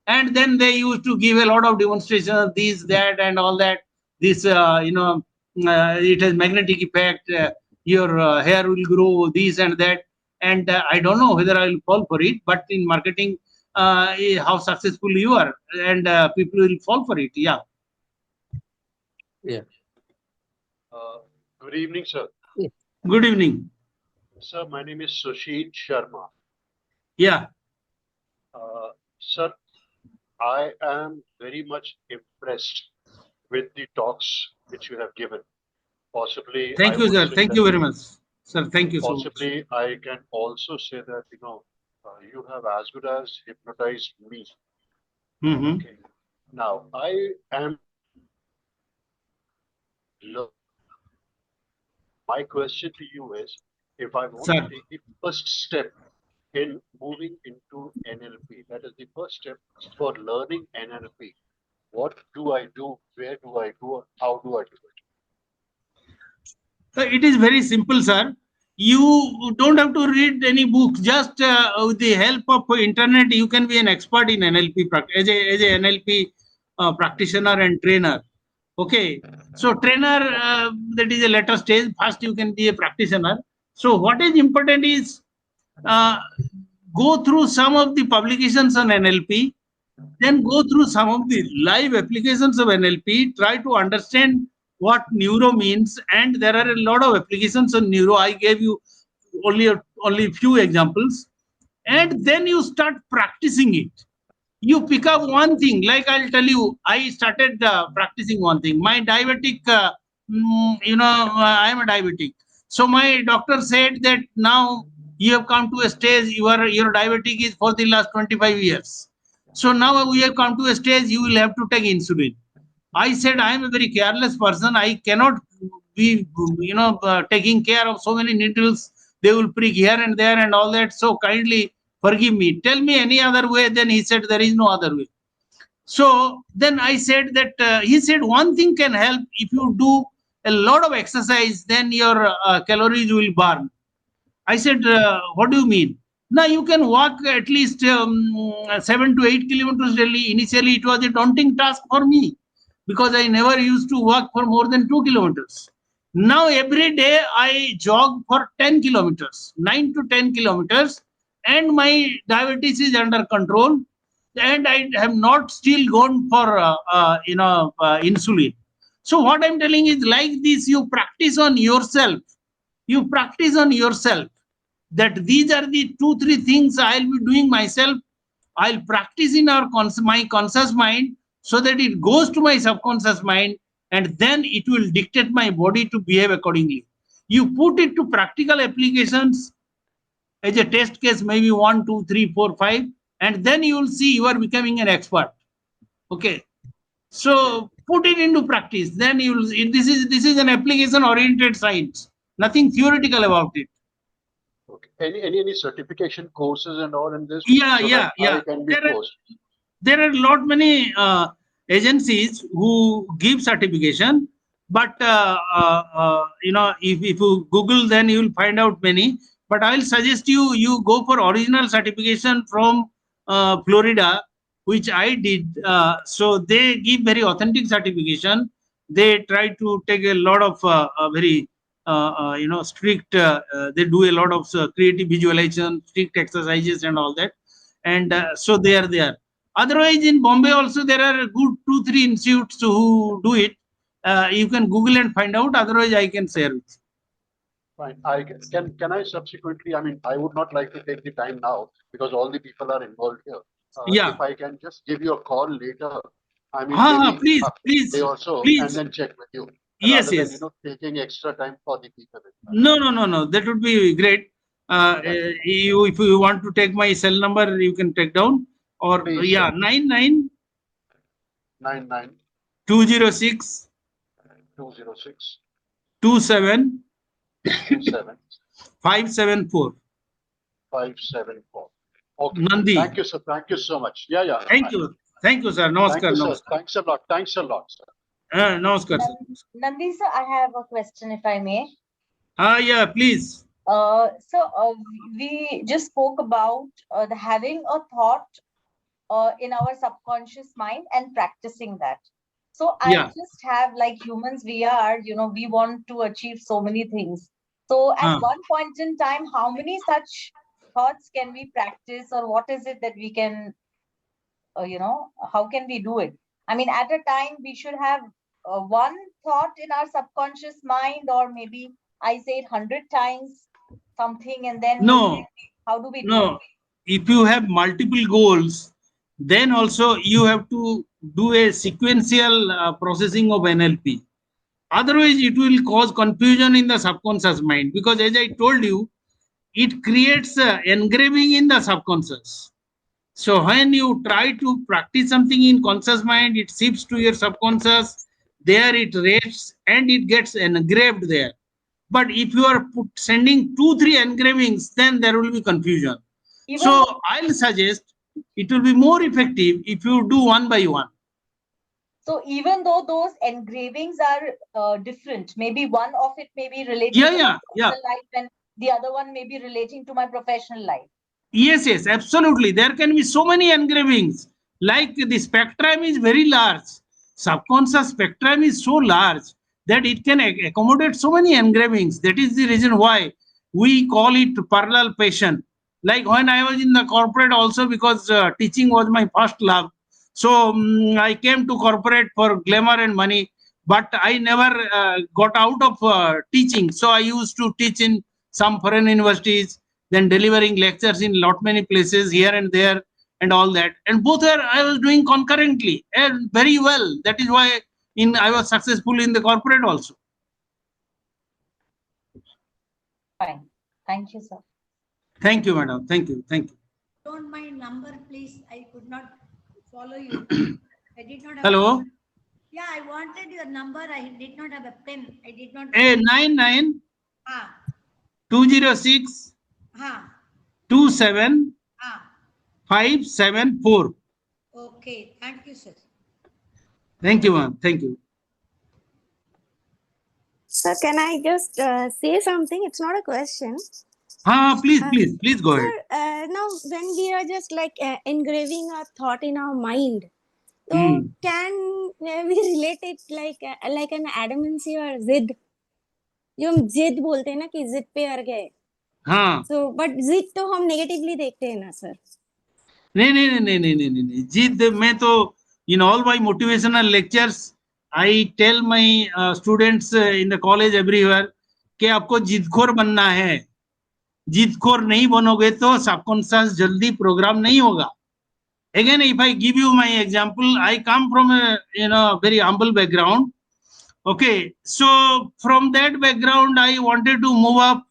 And then they used to give a lot of demonstrations, this, that, and all that. This, it has magnetic effect. Your hair will grow, this and that. And I don't know whether I will fall for it, but in marketing, how successful you are, and people will fall for it. Yeah. Yeah. Good evening, sir. Good evening. Sir, my name is Sushil Sharma. Yeah. Sir, I am very much impressed with the talks which you have given. Possibly, Thank you, sir. Thank you very much, sir. Thank you so much. Possibly, I can also say that you have as good as hypnotized me. Mm-hmm. Okay. Now, I am. My question to you is, if I want Sir. to take the first step in moving into NLP, that is the first step for learning NLP. What do I do? Where do I go? How do I do it? It is very simple, sir. You don't have to read any book. Just with the help of internet, you can be an expert in NLP as a NLP practitioner and trainer. Okay, so trainer, that is a later stage. First, you can be a practitioner. So what is important is uh, go through some of the publications on NLP, then go through some of the live applications of NLP, try to understand what neuro means, and there are a lot of applications on neuro. I gave you only few examples, and then you start practicing it. You pick up one thing, like I'll tell you, I started practicing one thing. My diabetic, I am a diabetic. So my doctor said that now you have come to a stage, your diabetic is for the last 25 years. So now we have come to a stage, you will have to take insulin. I said, I am a very careless person. I cannot be, taking care of so many needles. They will prick here and there and all that. So kindly forgive me. Tell me any other way. Then he said, there is no other way. So then I said that, he said, one thing can help. If you do a lot of exercise, then your calories will burn. I said, what do you mean? Now you can walk at least 7 to 8 kilometers daily. Initially, it was a daunting task for me because I never used to walk for more than 2 kilometers. Now every day I jog for 10 kilometers, 9 to 10 kilometers, and my diabetes is under control. And I have not still gone for insulin. So what I'm telling is, like this, you practice on yourself. You practice on yourself that these are the 2 3 things I'll be doing myself. I'll practice in my conscious mind, so that it goes to my subconscious mind, and then it will dictate my body to behave accordingly. You put it to practical applications as a test case, maybe 1 2 3 4 5, and then you will see you are becoming an expert. Okay, so put it into practice, then you will. This is an application oriented science, nothing theoretical about it. Okay. Any certification courses and all in this? Yeah, so yeah, that I yeah. can be posted. There are a lot many agencies who give certification, but if you Google, then you will find out many. But I will suggest you go for original certification from Florida, which I did. So they give very authentic certification. They try to take a lot of very strict. They do a lot of creative visualization, strict exercises, and all that. And so they are there. Otherwise, in Bombay also there are good 2 3 institutes who do it. You can Google and find out. Otherwise, I can share with you. Fine. Can I subsequently? I mean, I would not like to take the time now because all the people are involved here. Yeah. If I can just give you a call later, I mean, maybe Please, after please, day or so, please. and then check with you. Yes, rather yes. than taking extra time for the people. No. That would be great. If you want to take my cell number, you can take down. Or Please, yeah, 99 99 206 206 27 27 574. 574. Okay. Nandi. Thank you, sir. Thank you so much. Yeah. Thank you, sir. Namaskar. Thank you, sir. Namaskar. Thanks a lot. Thanks a lot, sir. Namaskar, sir. Nandi sir, I have a question if I may. Yeah, please. We just spoke about the having a thought in our subconscious mind and practicing that. So I just have, like humans, we are, we want to achieve so many things. So at one point in time, how many such thoughts can we practice, or what is it that we can, how can we do it? I mean, at a time, we should have one thought in our subconscious mind, or maybe I say it 100 times something, and then how do we do it? If you have multiple goals, then also you have to do a sequential processing of NLP. Otherwise, it will cause confusion in the subconscious mind, because as I told you, it creates engraving in the subconscious. So when you try to practice something in conscious mind, it shifts to your subconscious. There it rests and it gets engraved there. But if you are sending 2 3 engravings, then there will be confusion. So I'll suggest it will be more effective if you do one by one. So even though those engravings are different, maybe one of it may be relating to my personal life, and the other one may be relating to my professional life. Yes, absolutely. There can be so many engravings. Like the spectrum is very large. subconscious spectrum is so large that it can accommodate so many engravings. That is the reason why we call it parallel passion. Like when I was in the corporate also, because teaching was my first love. So I came to corporate for glamour and money, but I never got out of teaching. So I used to teach in some foreign universities, then delivering lectures in lot many places here and there and all that. And both were I was doing concurrently and very well. That is why I was successful in the corporate also. Fine. Thank you, sir. Thank you, madam. Thank you. Thank you. Don't my number, please. I could not follow you. I did not have. Hello. Yeah, I wanted your number. I did not have a pen. I did not. 99 Ah, 206 ah, 27 ah. 574. Okay. Thank you, sir. Thank you, ma'am. Thank you. Sir, can I just say something? It's not a question. Please go ahead. Sir, now when we are just like engraving a thought in our mind, so can we relate it like an adamancy or zid? जो हम जिद बोलते हैं ना कि जिद पे अड़ गए. हाँ. So, but जिद तो हम negatively देखते हैं ना सर. नहीं. जिद मैं तो in all my motivational lectures I tell my students in the college everywhere कि आपको जिदखोर बनना है. जिदखोर नहीं बनोगे तो सबकॉन्शियस जल्दी प्रोग्राम नहीं होगा. Again, if I give you my example, I come from a very humble background. Okay, so from that background, I wanted to move up,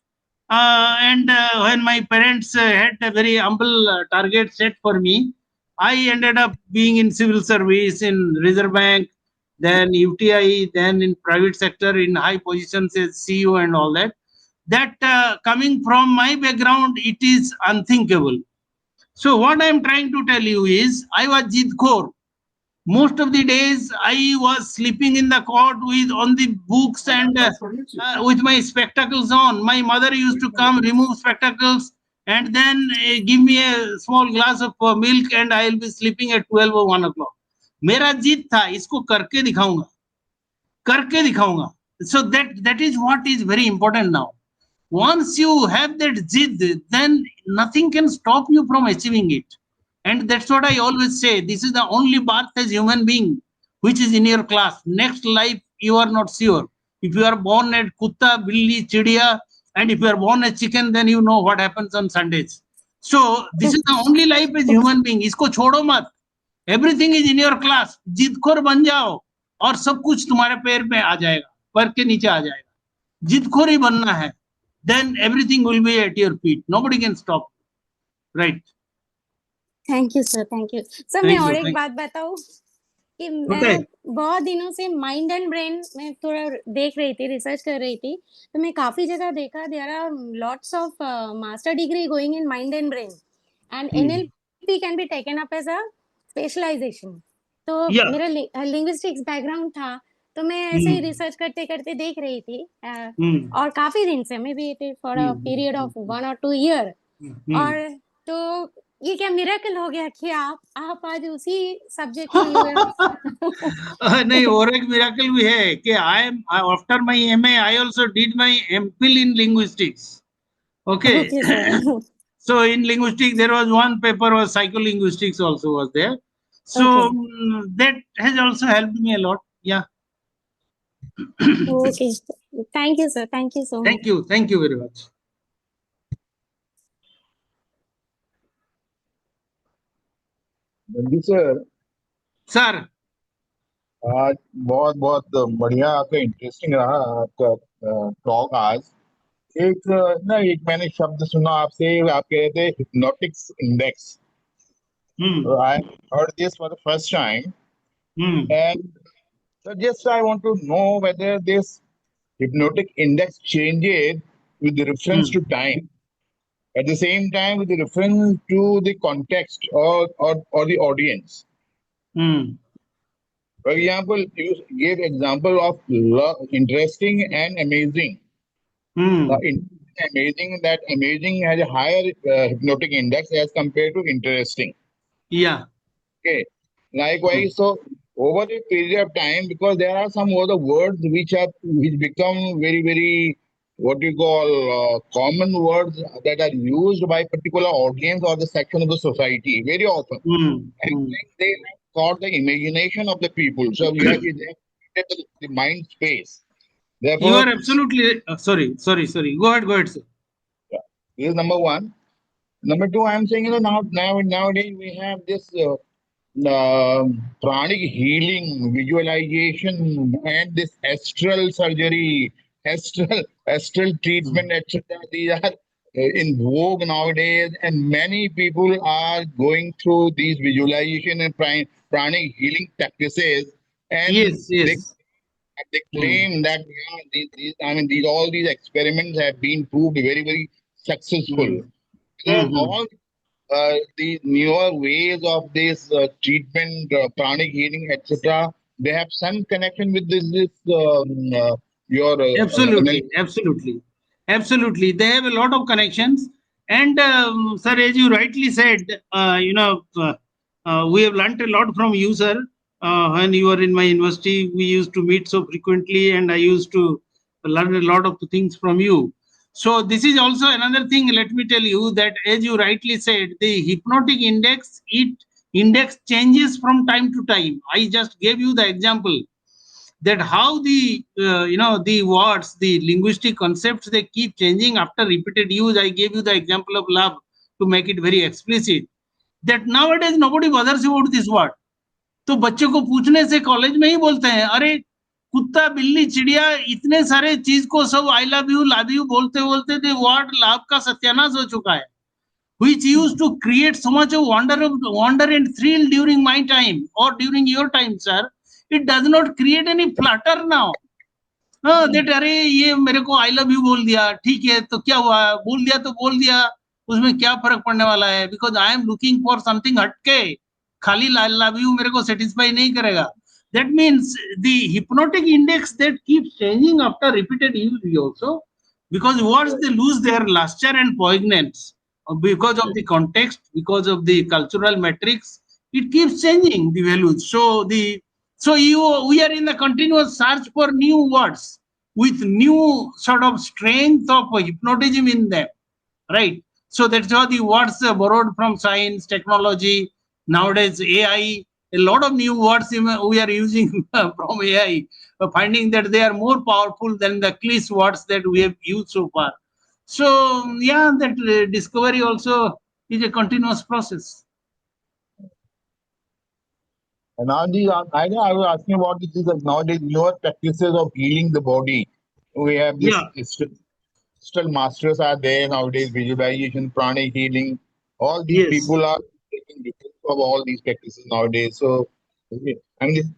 and when my parents had a very humble target set for me, I ended up being in civil service in Reserve Bank, then UTI, then in private sector in high positions as CEO and all that. That coming from my background, it is unthinkable. So what I am trying to tell you is, I was jidkhor. Most of the days I was sleeping in the cot with on the books and with my spectacles on. My mother used to come, remove spectacles, and then give me a small glass of milk, and I will be sleeping at 12 or 1 o'clock. मेरा जिद था इसको करके दिखाऊंगा. So that is what is very important now. Once you have that zid, then nothing can stop you from achieving it. And that's what I always say. This is the only birth as human being which is in your class. Next life, you are not sure. If you are born at Kutta, Billi, Chidiya, and if you are born as chicken, then you know what happens on Sundays. So this is the only life as human being. Isko छोड़ो मत. Everything is in your class. जिदखोर बन जाओ और सब कुछ तुम्हारे पैर में आ जाएगा, पैर के नीचे आ जाएगा. जिदखोर ही बनना है. Then everything will be at your feet. Nobody can stop. Right. Thank you, sir. Thank you. Sir, मैं और एक बात बताऊं कि मैं बहुत दिनों से माइंड एंड ब्रेन में थोड़ा देख रही थी, रिसर्च कर रही थी, तो मैं काफी जगह देखा there are lots of master degree going in mind and brain and NLP can be taken up as a specialisation. तो मेरा लिंग्विस्टिक्स बैकग्राउंड था, तो मैं ऐसे ही रिसर्च करते करते देख रही थी और काफी दिन से, may be it is for a period of 1 or 2 year. और तो ये क्या मिरेकल हो गया कि आप आज उसी सब्जेक्ट में नहीं, और एक मिरेकल भी है कि I am after my MA I also did my MPhil in linguistics. Okay. So in linguistics there was one paper was psycholinguistics also was there. So that has also helped me a lot. Yeah. Okay. Thank you, sir. Thank you so much. Thank you very much. Nandi sir आज बहुत बहुत बढ़िया, आपका interesting रहा आपका talk आज. एक मैंने शब्द सुना आपसे, आप कह रहे थे hypnotics index. I heard this for the first time and so just I want to know whether this hypnotic index changes with reference to time, at the same time with reference to the context or the audience. For example, you gave example of interesting and amazing. Amazing has a higher hypnotic index as compared to interesting. Yeah. Okay. Likewise, so over a period of time, because there are some other words which become very, very, what you call, common words that are used by particular audience or the section of the society very often. And they have caught the imagination of the people. So you have the mind space. You Therefore, are absolutely sorry. Go ahead, sir. yeah, this is number one. Number two, I'm saying, nowadays we have this pranic healing, visualization, and this astral surgery, astral treatment, etc. These are in vogue nowadays, and many people are going through these visualization and pranic healing practices, and Yes. they claim that all these experiments have been proved very, very successful. So all the newer ways of this treatment, pranic healing, etc., they have some connection with your Absolutely. They have a lot of connections. And sir, as you rightly said, we have learnt a lot from you, sir. When you were in my university, we used to meet so frequently, and I used to learn a lot of things from you. So this is also another thing. Let me tell you that, as you rightly said, the hypnotic index changes from time to time. I just gave you the example that how the words, the linguistic concepts, they keep changing after repeated use. I gave you the example of love to make it very explicit, that nowadays nobody bothers about this word. तो बच्चे को पूछने से college में ही बोलते हैं, अरे कुत्ता बिल्ली चिड़िया इतने सारे चीज को सब आई लव यू बोलते बोलते the word love का सत्यानाश हो चुका है, which used to create so much of wonder and thrill during my time or during your time, sir. It does not create any flutter now. that अरे ये मेरे को आई लव यू बोल दिया, ठीक है तो क्या हुआ, बोल दिया, उसमें क्या फर्क पड़ने वाला है, because I am looking for something हटके, खाली आई लव यू मेरे को सेटिस्फाई नहीं करेगा. That means the hypnotic index that keeps changing after repeated use also, because words they lose their luster and poignance because of the context, because of the cultural metrics. It keeps changing the values. So we are in the continuous search for new words with new sort of strength of hypnotism in them, right? So that's how the words borrowed from science, technology, nowadays AI, a lot of new words we are using from AI, finding that they are more powerful than the cliche words that we have used so far. So yeah, that discovery also is a continuous process. And now I was asking about this nowadays newer practices of healing the body. We have this crystal masters are there nowadays, visualization, pranic healing. All these people are taking details of all these practices nowadays. So, I mean,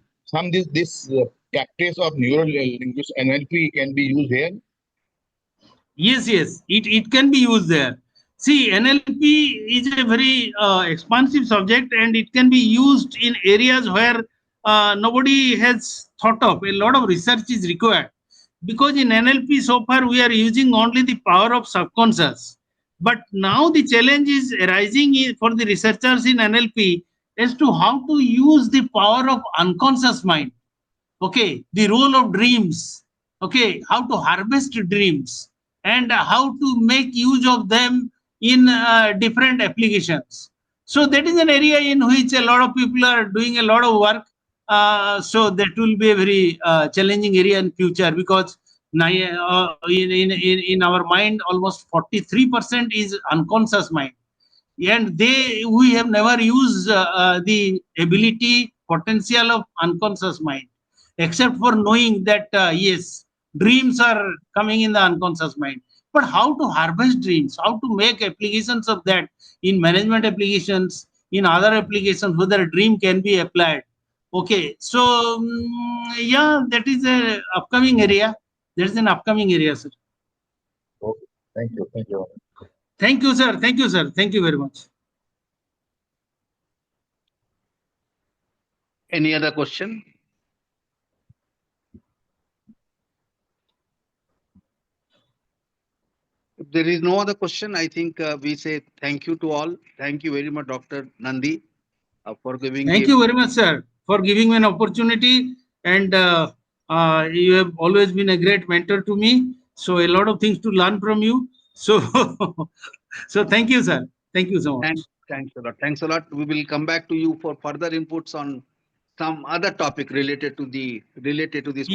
this practice of neural linguistics NLP can be used here. Yes, it can be used there. See, NLP is a very expansive subject, and it can be used in areas where nobody has thought of. A lot of research is required, because in NLP so far we are using only the power of subconscious. But now the challenge is arising for the researchers in NLP as to how to use the power of unconscious mind. Okay, the role of dreams. Okay, how to harvest dreams, and how to make use of them in different applications. So that is an area in which a lot of people are doing a lot of work. So that will be a very challenging area in future, because in our mind almost 43% is unconscious mind, and we have never used the ability potential of unconscious mind, except for knowing that yes, dreams are coming in the unconscious mind. But how to harvest dreams, how to make applications of that in management applications, in other applications, whether a dream can be applied. Okay, so yeah, that is a upcoming area. That's an upcoming area, sir. Okay, thank you. Thank you, sir. Thank you very much. Any other question? If there is no other question, I think we say thank you to all. Thank you very much, Dr. Nandy, for giving Thank you very much, sir. for giving me an opportunity, and you have always been a great mentor to me. So a lot of things to learn from you. So, so thank you, sir. Thank you so much. Thanks a lot. Thanks a lot. We will come back to you for further inputs on some other topic related to this particular topic.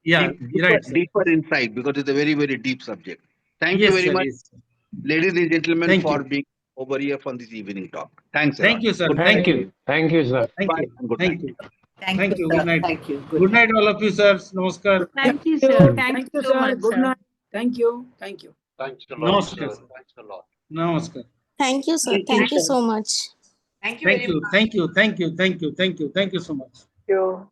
Yeah. Right, sir. Deeper insight, because it's a very, very deep subject. Thank you Yes, very sir. much, Yes, sir. ladies and gentlemen, Thank for you. being over here for this evening talk. Thanks a lot. Thank you, sir. Good Thank Thank you. you. Thank you, sir. Thank Bye you. and good Thank night. you. Thank you, Good sir. night. Thank you. Good night, all of you, sirs. Namaskar. Thank you, you. sir. Thank you, so sir. much, Good sir. night. Thank you. Thank you. Thanks a lot, Namaskar, sir. sir. Thanks a lot. Namaskar. Thank you, sir. Thank you, Thank you sir. so much. Thank you very much. Thank you. Thank you. Thank you. Thank you. Thank you. Thank you so much. Thank you.